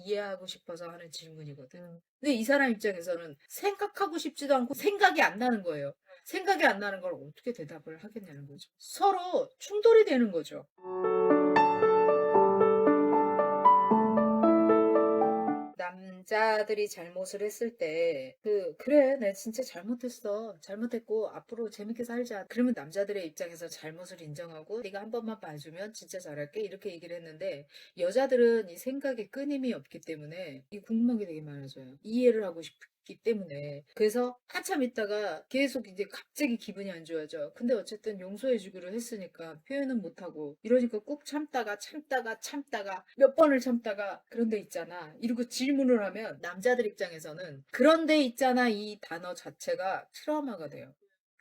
이해하고 싶어서 하는 질문이거든. 근데 이 사람 입장에서는 생각하고 싶지도 않고 생각이 안 나는 거예요. 생각이 안 나는 걸 어떻게 대답을 하겠냐는 거죠. 서로 충돌이 되는 거죠. 남자들이 잘못을 했을 때, 그래, 내가 진짜 잘못했어. 잘못했고, 앞으로 재밌게 살자. 그러면 남자들의 입장에서 잘못을 인정하고, 네가 한 번만 봐주면 진짜 잘할게. 이렇게 얘기를 했는데, 여자들은 이 생각에 끊임이 없기 때문에, 이 궁금한 게 되게 많아져요. 이해를 하고 싶기 때문에. 그래서 한참 있다가 계속 이제 갑자기 기분이 안 좋아져. 근데 어쨌든 용서해주기로 했으니까 표현은 못하고, 이러니까 꾹 참다가 몇 번을 참다가 그런데 있잖아 이러고 질문을 하면 남자들 입장에서는 그런데 있잖아 이 단어 자체가 트라우마가 돼요.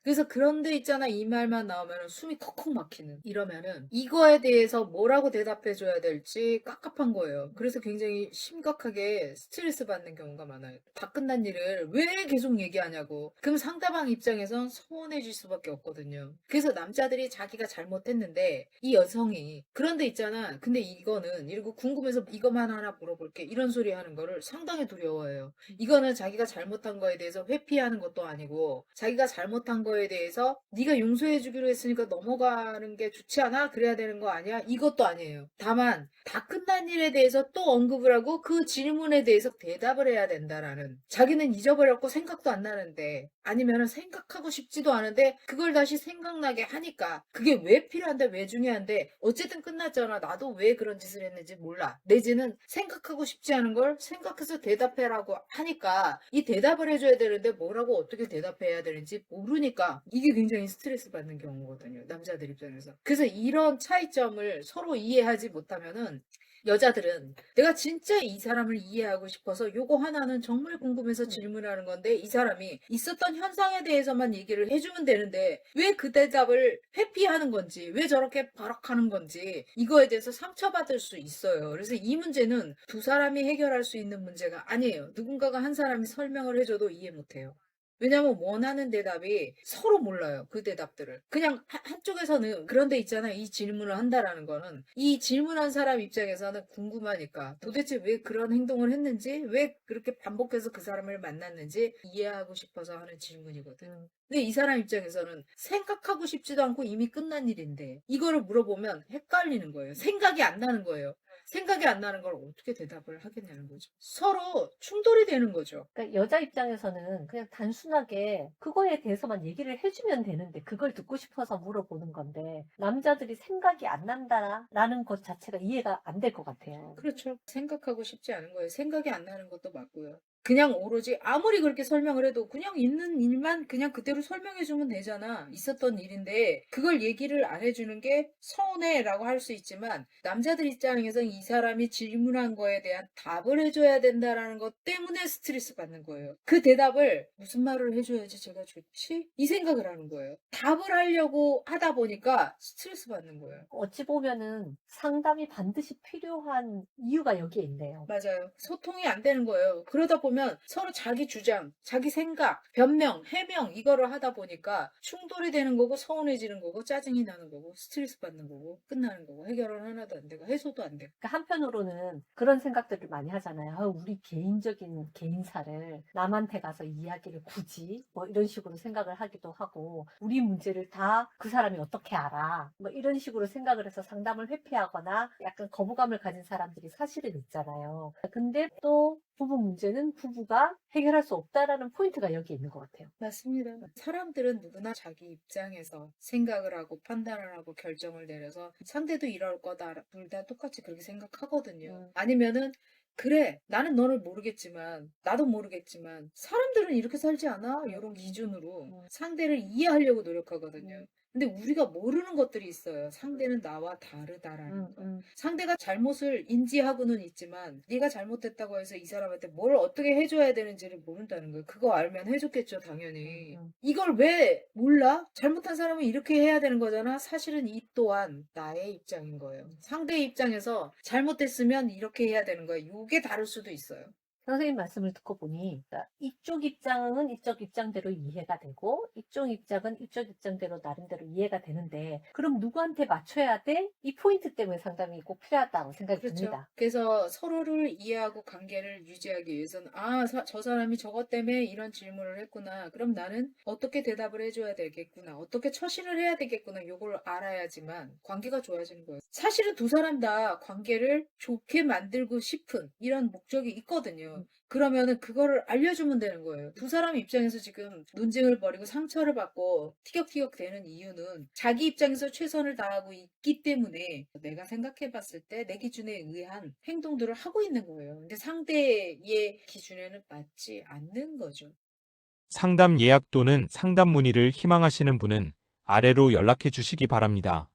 그래서 그런데 있잖아 이 말만 나오면 숨이 컥컥 막히는 이러면은 이거에 대해서 뭐라고 대답해 줘야 될지 깝깝한 거예요. 그래서 굉장히 심각하게 스트레스 받는 경우가 많아요. 다 끝난 일을 왜 계속 얘기하냐고. 그럼 상대방 입장에선 서운해질 수밖에 없거든요. 그래서 남자들이 자기가 잘못했는데 이 여성이 그런데 있잖아 근데 이거는 이러고 궁금해서 이것만 하나 물어볼게 이런 소리 하는 거를 상당히 두려워해요. 이거는 자기가 잘못한 거에 대해서 회피하는 것도 아니고 자기가 잘못한 거에 대해서 네가 용서해 주기로 했으니까 넘어가는 게 좋지 않아? 그래야 되는 거 아니야? 이것도 아니에요. 다만 다 끝난 일에 대해서 또 언급을 하고 그 질문에 대해서 대답을 해야 된다라는 자기는 잊어버렸고 생각도 안 나는데 아니면은 생각하고 싶지도 않은데 그걸 다시 생각나게 하니까 그게 왜 필요한데 왜 중요한데 어쨌든 끝났잖아. 나도 왜 그런 짓을 했는지 몰라. 내지는 생각하고 싶지 않은 걸 생각해서 대답해라고 하니까 이 대답을 해줘야 되는데 뭐라고 어떻게 대답해야 되는지 모르니까 이게 굉장히 스트레스 받는 경우거든요. 남자들 입장에서. 그래서 이런 차이점을 서로 이해하지 못하면은 여자들은 내가 진짜 이 사람을 이해하고 싶어서 요거 하나는 정말 궁금해서 질문하는 건데 이 사람이 있었던 현상에 대해서만 얘기를 해주면 되는데 왜 그 대답을 회피하는 건지 왜 저렇게 발악하는 건지 이거에 대해서 상처받을 수 있어요. 그래서 이 문제는 두 사람이 해결할 수 있는 문제가 아니에요. 누군가가 한 사람이 설명을 해줘도 이해 못해요. 왜냐면 원하는 대답이 서로 몰라요. 그 대답들을. 그냥 한쪽에서는 그런데 있잖아 이 질문을 한다라는 거는 이 질문한 사람 입장에서는 궁금하니까 도대체 왜 그런 행동을 했는지 왜 그렇게 반복해서 그 사람을 만났는지 이해하고 싶어서 하는 질문이거든. 근데 이 사람 입장에서는 생각하고 싶지도 않고 이미 끝난 일인데 이거를 물어보면 헷갈리는 거예요. 생각이 안 나는 거예요. 생각이 안 나는 걸 어떻게 대답을 하겠냐는 거죠. 서로 충돌이 되는 거죠. 그러니까 여자 입장에서는 그냥 단순하게 그거에 대해서만 얘기를 해주면 되는데 그걸 듣고 싶어서 물어보는 건데 남자들이 생각이 안 난다라는 것 자체가 이해가 안 될 것 같아요. 그렇죠. 생각하고 싶지 않은 거예요. 생각이 안 나는 것도 맞고요. 그냥 오로지 아무리 그렇게 설명을 해도 그냥 있는 일만 그냥 그대로 설명해 주면 되잖아. 있었던 일인데 그걸 얘기를 안 해주는 게 서운해라고 할 수 있지만 남자들 입장에서는 이 사람이 질문한 거에 대한 답을 해줘야 된다라는 것 때문에 스트레스 받는 거예요. 그 대답을 무슨 말을 해줘야지 제가 좋지? 이 생각을 하는 거예요. 답을 하려고 하다 보니까 스트레스 받는 거예요. 어찌 보면은 상담이 반드시 필요한 이유가 여기에 있네요. 맞아요. 소통이 안 되는 거예요. 그러다 보면 서로 자기 주장, 자기 생각, 변명, 해명 이거를 하다 보니까 충돌이 되는 거고 서운해지는 거고 짜증이 나는 거고 스트레스 받는 거고 끝나는 거고 해결은 하나도 안 되고 해소도 안 되고. 그러니까 한편으로는 그런 생각들을 많이 하잖아요. 아, 우리 개인적인 개인사를 남한테 가서 이야기를 굳이 뭐 이런 식으로 생각을 하기도 하고 우리 문제를 다 그 사람이 어떻게 알아 뭐 이런 식으로 생각을 해서 상담을 회피하거나 약간 거부감을 가진 사람들이 사실은 있잖아요. 근데 또 부부 문제는 부부가 해결할 수 없다라는 포인트가 여기 있는 것 같아요. 맞습니다. 사람들은 누구나 자기 입장에서 생각을 하고 판단을 하고 결정을 내려서 상대도 이럴 거다. 둘 다 똑같이 그렇게 생각하거든요. 아니면은 그래, 나는 너를 모르겠지만, 나도 모르겠지만, 사람들은 이렇게 살지 않아? 이런 기준으로 상대를 이해하려고 노력하거든요. 근데 우리가 모르는 것들이 있어요. 상대는 나와 다르다라는 거. 상대가 잘못을 인지하고는 있지만 네가 잘못했다고 해서 이 사람한테 뭘 어떻게 해줘야 되는지를 모른다는 거예요. 그거 알면 해줬겠죠, 당연히. 이걸 왜 몰라? 잘못한 사람은 이렇게 해야 되는 거잖아. 사실은 이 또한 나의 입장인 거예요. 상대의 입장에서 잘못됐으면 이렇게 해야 되는 거예요. 이게 다를 수도 있어요. 선생님 말씀을 듣고 보니 그러니까 이쪽 입장은 이쪽 입장대로 이해가 되고 이쪽 입장은 이쪽 입장대로 나름대로 이해가 되는데 그럼 누구한테 맞춰야 돼? 이 포인트 때문에 상담이 꼭 필요하다고 생각이 그렇죠. 듭니다. 그래서 서로를 이해하고 관계를 유지하기 위해서는 저 사람이 저것 때문에 이런 질문을 했구나. 그럼 나는 어떻게 대답을 해줘야 되겠구나. 어떻게 처신을 해야 되겠구나. 요걸 알아야지만 관계가 좋아지는 거예요. 사실은 두 사람 다 관계를 좋게 만들고 싶은 이런 목적이 있거든요. 그러면은 그거를 알려주면 되는 거예요. 두 사람 입장에서 지금 논쟁을 벌이고 상처를 받고 티격태격 되는 이유는 자기 입장에서 최선을 다하고 있기 때문에 내가 생각해 봤을 때 내 기준에 의한 행동들을 하고 있는 거예요. 근데 상대의 기준에는 맞지 않는 거죠. 상담 예약 또는 상담 문의를 희망하시는 분은 아래로 연락해 주시기 바랍니다.